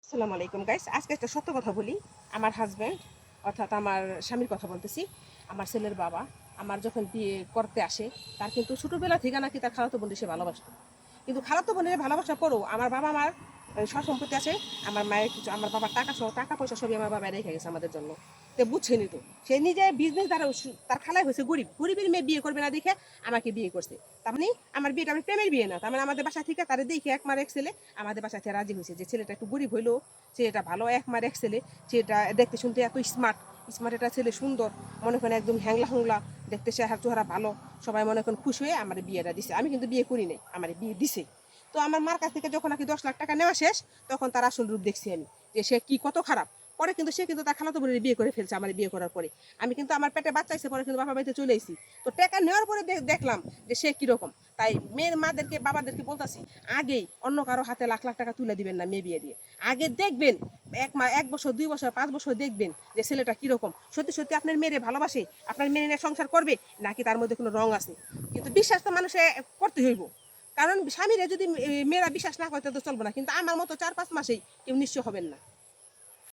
আসসালামু আলাইকুম গাইস, আজকে একটা সত্য কথা বলি। আমার হাজব্যান্ড অর্থাৎ আমার স্বামীর কথা বলতেছি। আমার ছেলের বাবা আমার যখন বিয়ে করতে আসে, তার কিন্তু ছোটোবেলা থেকে নাকি তার খালাতো বোন সে ভালোবাসতো। কিন্তু খালাতো বোনের ভালোবাসার পরেও আমার বাবা আমার সম্পত্তি আছে। আমার মায়ের কিছু, আমার বাবার টাকা সহ টাকা পয়সা সবই আমার বাবা রেখে গেছে আমাদের জন্য। তো বুঝছেনি তো, সে নিজে বিজনেস দ্বারা তার খালাই হয়েছে গরিব, গরিবের মেয়ে বিয়ে করবে না দেখে আমাকে বিয়ে করছে। তার মানে আমার বিয়েটা আমি প্রেমের বিয়ে না, তার মানে আমাদের বাসা থেকে তারা দেখে এক মার এক ছেলে আমাদের বাসা থেকে রাজি হয়েছে যে ছেলেটা একটু গরিব হইলো, ছেলেটা ভালো, এক মার এক ছেলে, ছেলেটা দেখতে শুনতে এত স্মার্ট, স্মার্ট একটা ছেলে, সুন্দর, মনে করেন একদম হ্যাংলা হুংলা দেখতে, চেহারা চোহারা ভালো, সবাই মনে করেন খুশি হয়ে আমার বিয়েটা দিছে। আমি কিন্তু বিয়ে করি নাই, আমার বিয়ে দিছে। তো আমার মার কাছ থেকে যখন নাকি 10 লাখ টাকা নেওয়া শেষ, তখন তার আসল রূপ দেখছি আমি, যে সে কি কত খারাপ। পরে কিন্তু সে কিন্তু তার খালাতো বোনের বিয়ে করে ফেলছে আমার বিয়ে করার পরে। আমি কিন্তু আমার পেটে বাচ্চা হয়েছে পরে কিন্তু বাপা বাড়িতে চলে এসেছি। তো টাকা নেওয়ার পরে দেখলাম যে সে কিরকম। তাই মেয়ের মাদেরকে বাবাদেরকে বলতাছি, আগেই অন্য কারো হাতে লাখ লাখ টাকা তুলে দিবেন না মেয়ে বিয়ে দিয়ে। আগে দেখবেন, 1 বছর 2 বছর 5 বছর দেখবেন যে ছেলেটা কিরকম, সত্যি সত্যি আপনার মেয়েরে ভালোবাসে, আপনার মেয়ে নিয়ে সংসার করবে, নাকি তার মধ্যে কোনো রং আছে। কিন্তু বিশ্বাস তো মানুষে করতে হইব, কারণ স্বামীরা যদি মেয়েরা বিশ্বাস না করতে তো চলবো না। কিন্তু আমার মতো 4-5 মাসেই কেউ নিশ্চয় হবেন না।